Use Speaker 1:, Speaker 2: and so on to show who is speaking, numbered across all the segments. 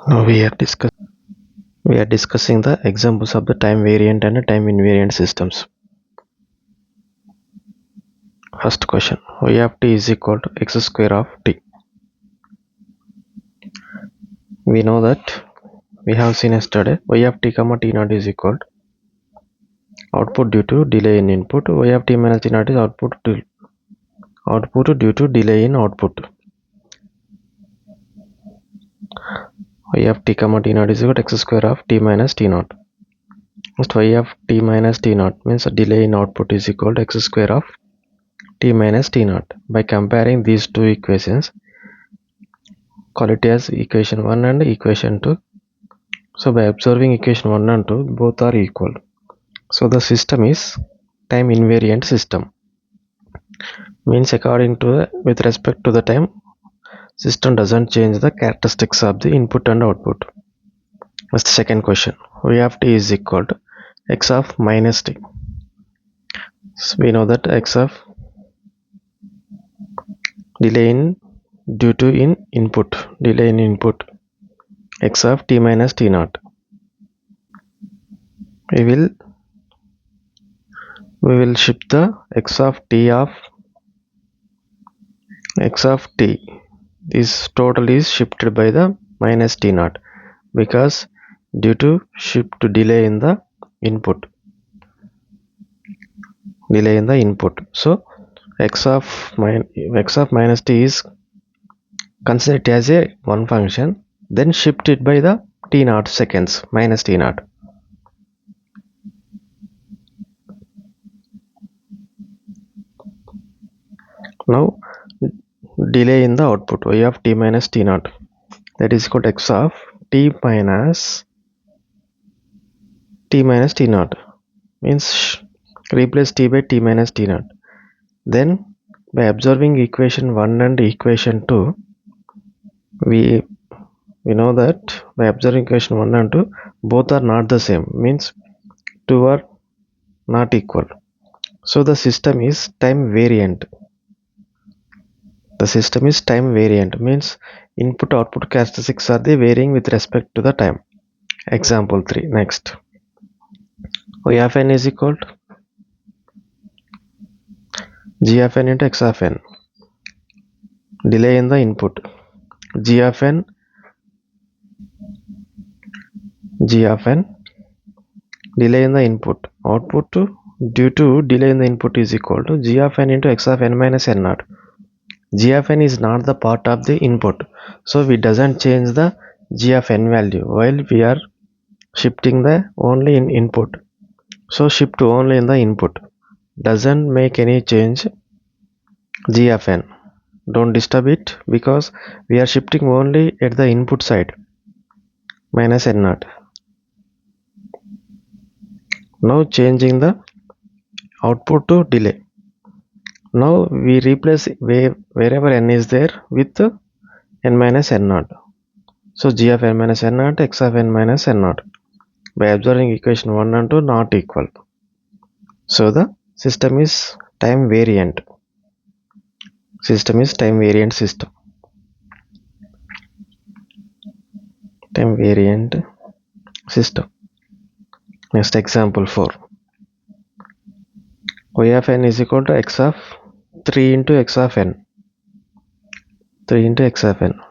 Speaker 1: Now we are discussing the examples of the time variant and time invariant systems. First question: y of t is equal to x square of t. We know that we have seen yesterday y of t comma t naught is equal to output due to delay in input. Y of t minus t naught is output due to delay in output. Y of t comma t naught is equal to x square of t minus t naught. Next, y of t minus t naught means delay in output is equal to x square of t minus t naught. By comparing these two equations, call it as equation 1 and equation 2. So by observing equation 1 and 2, both are equal. So the system is time invariant system. Means according to with respect to the time, system doesn't change the characteristics of the input and output. That's the second question. Y of t is equal to x of minus t. So we know that x of delay in due to delay in input, x of t minus t naught. We will shift the x of t this total is shifted by the minus t naught because due to shift delay in the input. So x of minus t is considered as a one function, then shift it by the t naught seconds minus t naught. Now delay in the output y of t minus t naught, that is equal to x of t minus t naught, means replace t by t minus t naught. Then by observing equation 1 and equation 2, we know that by observing equation 1 and 2, both are not the same, means 2 are not equal. So the system is time variant. Means input output characteristics are they varying with respect to the time. Example 3. Next, y of n is equal to g of n into x of n. Delay in the input, g of n delay in the input, output due to delay in the input is equal to g of n into x of n minus n naught. G of n is not the part of the input, so we doesn't change the g of n value while we are shifting the only in input. So shift only in the input, doesn't make any change g of n. Don't disturb it because we are shifting only at the input side minus n naught. Now changing the output to delay. Now we replace wherever n is there with n minus n naught. So g of n minus n naught, x of n minus n naught. By observing equation 1 and 2 not equal. So the system is time variant. System. Time variant system. Next, example 4. Y of n is equal to x of 3 into x of n.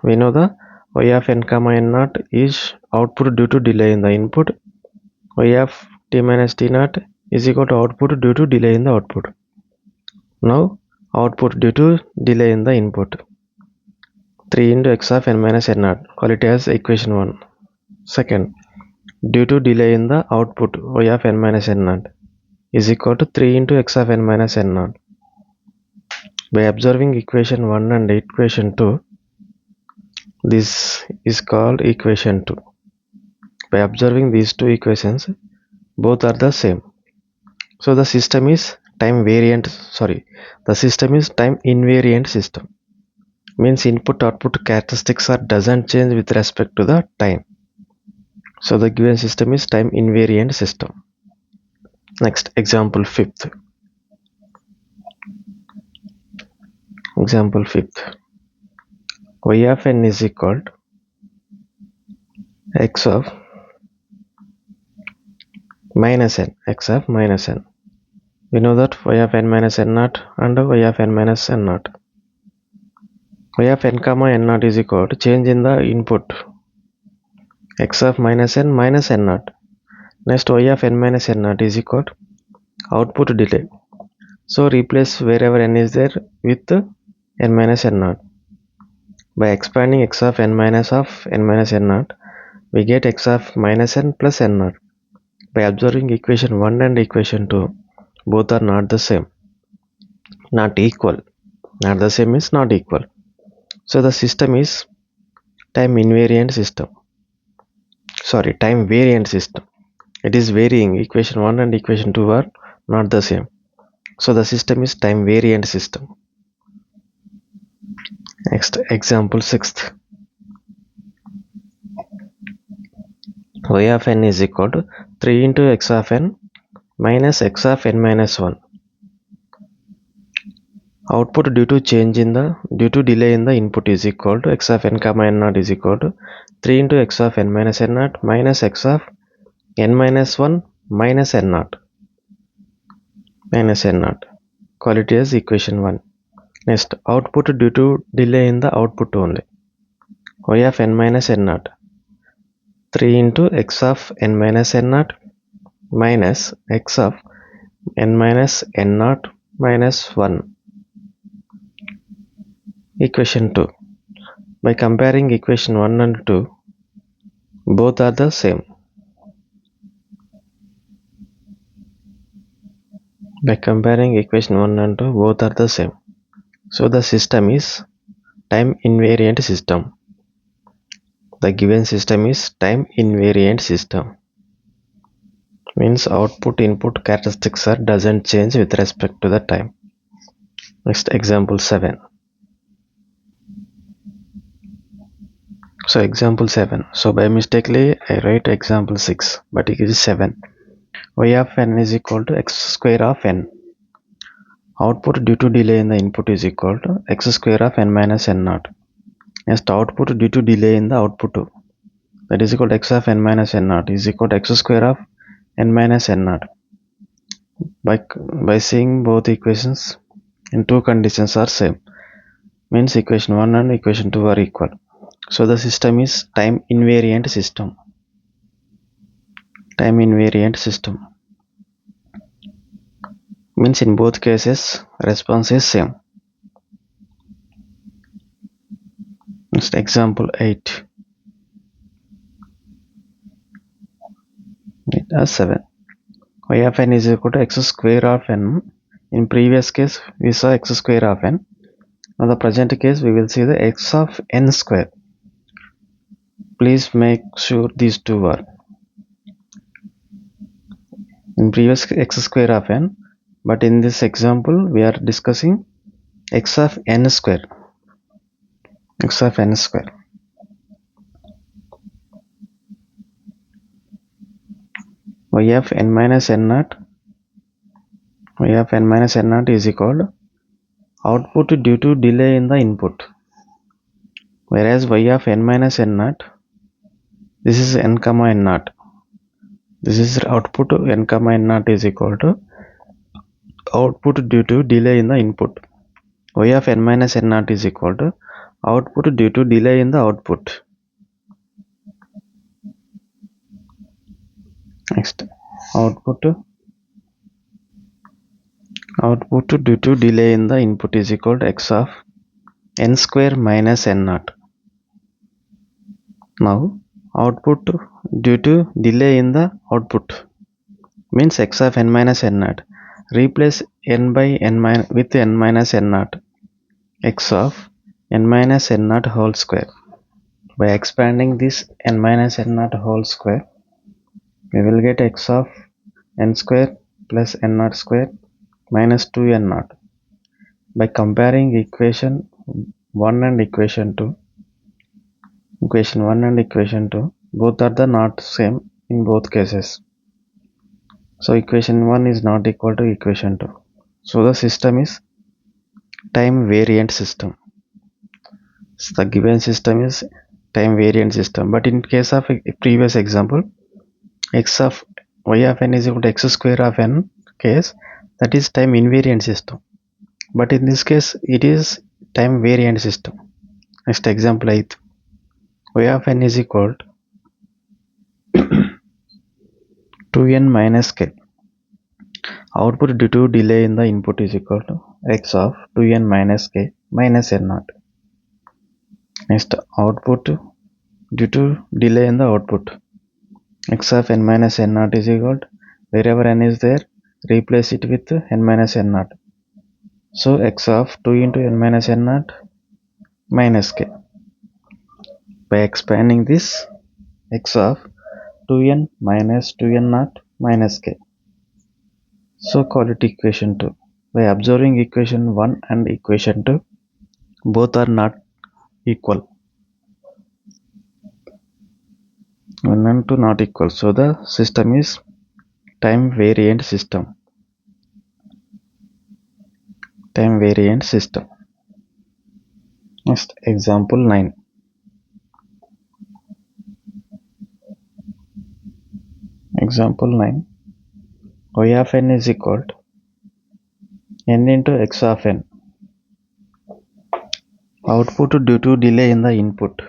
Speaker 1: We know the y of n comma n naught is output due to delay in the input. Y of t minus t naught is equal to output due to delay in the output. Now output due to delay in the input, 3 into x of n minus n naught, call it as equation 1. Second, due to delay in the output y of n minus n naught is equal to 3 into x of n minus n naught. By observing equation 1 and equation 2, this is called equation 2. By observing these two equations, both are the same. So the system is time invariant system. Means input output characteristics doesn't change with respect to the time. So the given system is time invariant system. Next, example 5th. Y of n is equal to x of minus n, x of minus n. We know that y of n minus n naught and y of n minus n naught. Y of n comma n naught is equal to change in the input x of minus n naught. Next, y of n minus n naught is equal to output delay. So replace wherever n is there with n minus n naught. By expanding x of n minus n naught, we get x of minus n plus n naught. By observing equation 1 and equation 2, both are not the same, not equal. Not the same is not equal. So the system is time invariant system. Sorry, time variant system. It is varying. Equation 1 and equation 2 are not the same. So the system is time variant system. Next, example 6th. Y of n is equal to 3 into x of n minus x of n minus 1. Output due to delay in the input is equal to x of n comma n naught is equal to 3 into x of n minus n naught minus x of n minus 1 minus n naught. Call it as equation 1. Next, output due to delay in the output only. Y of n minus n naught 3 into x of n minus n naught minus x of n minus n naught minus 1. Equation 2. By comparing equation 1 and 2, both are the same. By comparing equation 1 and 2, both are the same. So the system is time invariant system. The given system is time invariant system. Means output input characteristics doesn't change with respect to the time. Next, example 7. So example 7. So by mistakenly I write example 6, but it is 7. Y of n is equal to x square of n. Output due to delay in the input is equal to x square of n minus n naught. Next, output due to delay in the output 2, that is equal to x of n minus n naught is equal to x square of n minus n naught. By seeing both equations in two conditions are same, means equation 1 and equation 2 are equal. So the system is time invariant system. Time invariant system means in both cases response is same. Next, example 8. It has 7. Y of n is equal to x square of n. In previous case we saw x square of n. Now the present case we will see the x of n square. Please make sure these two are in previous x square of n, but in this example we are discussing x of n square. X of n square. Y of n minus n naught. Y of n minus n naught is equal to output due to delay in the input, whereas y of n minus n naught, this is n comma n naught, this is output n comma n naught is equal to output due to delay in the input. Y of n minus n naught is equal to output due to delay in the output. Next, output due to delay in the input is equal to x of n square minus n naught. Now output due to delay in the output means x of n minus n naught. Replace n by n with n minus n naught, x of n minus n naught whole square. By expanding this n minus n naught whole square, we will get x of n square plus n naught square minus 2n naught. By comparing equation 1 and equation 2, both are the not same in both cases. So equation 1 is not equal to equation 2. So the system is time variant system. So the given system is time variant system. But in case of a previous example, x of y of n is equal to x square of n case, that is time invariant system. But in this case it is time variant system. Next example 8, y of n is equal to 2n minus k. Output due to delay in the input is equal to x of 2n minus k minus n naught. Next, output due to delay in the output, x of n minus n naught is equal to, wherever n is there, replace it with n minus n naught. So x of 2 into n minus n naught minus k. By expanding this, x of 2n minus 2n naught minus k. So call it equation 2. By observing equation 1 and equation 2, both are not equal. 1 and 2 not equal. So the system is time variant system. Time variant system. Next, example 9. Example 9. Y of n is equal to n into x of n. Output due to delay in the input.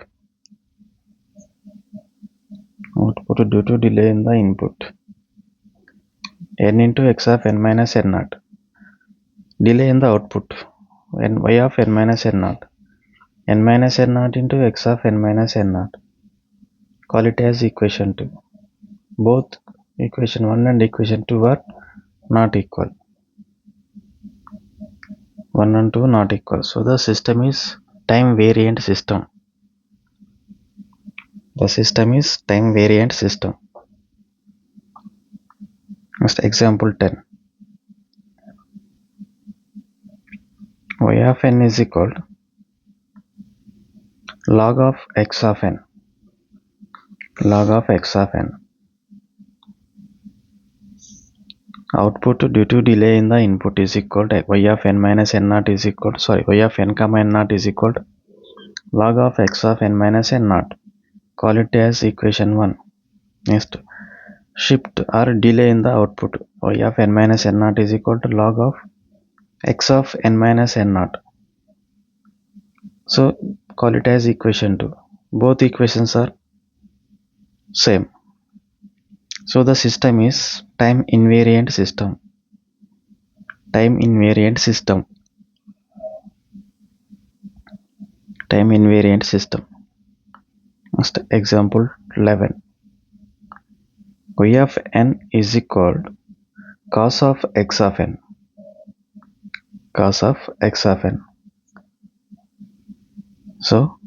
Speaker 1: Output due to delay in the input. N into x of n minus n naught. Delay in the output. Y of n minus n naught. N minus n naught into x of n minus n naught. Call it as equation 2. Both equation 1 and equation 2 are not equal. 1 and 2 not equal. So the system is time variant system. The system is time variant system. Next, example 10. Y of n is equal to log of x of n. Log of x of n. Output due to delay in the input is equal to y of n minus n naught is equal to, y of n comma n naught is equal to log of x of n minus n naught. Call it as equation 1. Next, shift or delay in the output, y of n minus n naught is equal to log of x of n minus n naught. So call it as equation 2. Both equations are same. So the system is time invariant system. Time invariant system. Time invariant system. Next, example 11. Y of n is equal to cos of x of n. Cos of x of n. So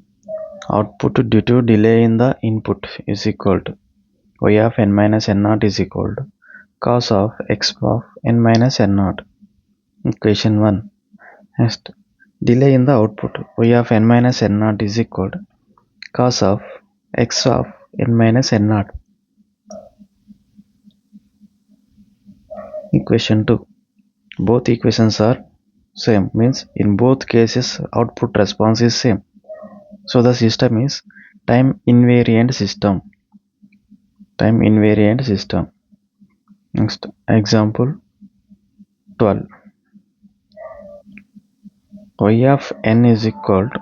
Speaker 1: output due to delay in the input is equal to y of n minus n naught is equal to cos of x of n minus n naught. Equation 1. Next, delay in the output, y of n minus n naught is equal to cos of x of n minus n naught. Equation 2. Both equations are same, means in both cases output response is same. So the system is time invariant system. Time invariant system. Next, example 12. Y of n is equal to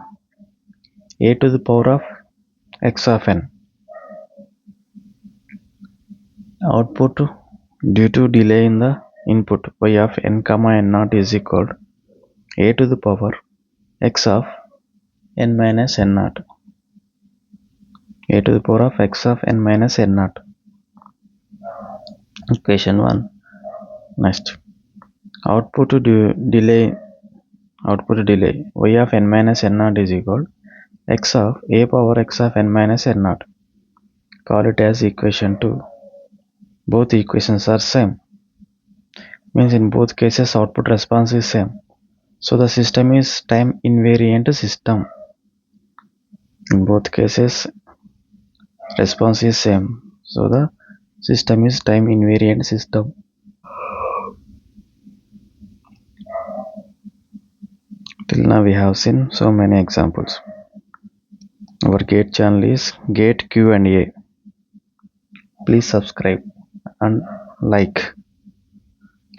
Speaker 1: a to the power of x of n. Output due to delay in the input, y of n comma n naught is equal to a to the power x of n minus n naught. A to the power of x of n minus n naught. Equation 1. Next, output delay y of n minus n naught is equal to x of a power x of n minus n naught. Call it as equation 2. Both equations are same, means in both cases output response is same. So the system is time invariant system. In both cases response is same, so the system is time invariant system. Till now we have seen so many examples. Our gate channel is Gate Q&A. Please subscribe and like.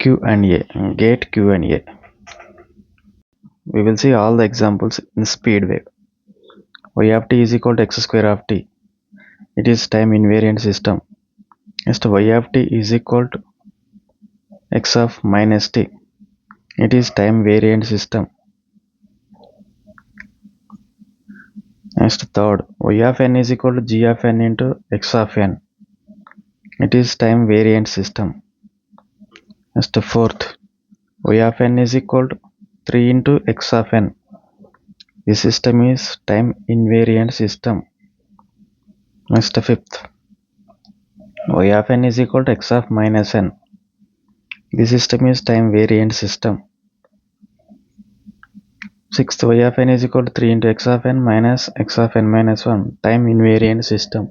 Speaker 1: Q&A, Gate Q&A. We will see all the examples in speed wave. Y of t is equal to x square of t. It is time invariant system. Next, y of t is equal to x of minus t. It is time variant system. Next, third, y of n is equal to g of n into x of n. It is time variant system. Next, fourth, y of n is equal to 3 into x of n. This system is time invariant system. Next, fifth, y of n is equal to x of minus n. This system is time variant system. Sixth, y of n is equal to 3 into x of n minus x of n minus 1. Time invariant system.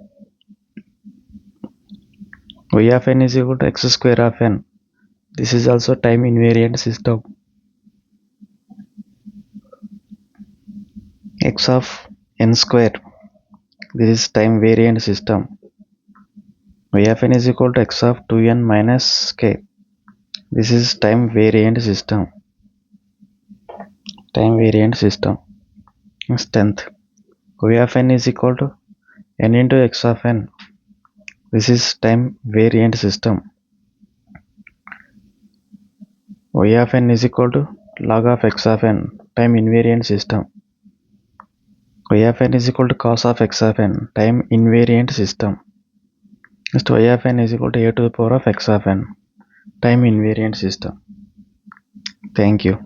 Speaker 1: Y of n is equal to x square of n. This is also time invariant system. X of n square. This is time variant system. Y of n is equal to x of 2n minus k. This is time variant system. Time variant system. Next, 10th. Y of n is equal to n into x of n. This is time variant system. Y of n is equal to log of x of n. Time invariant system. Y of n is equal to cos of x of n. Time invariant system. Next, y of n is equal to a to the power of x of n. Time invariant system. Thank you.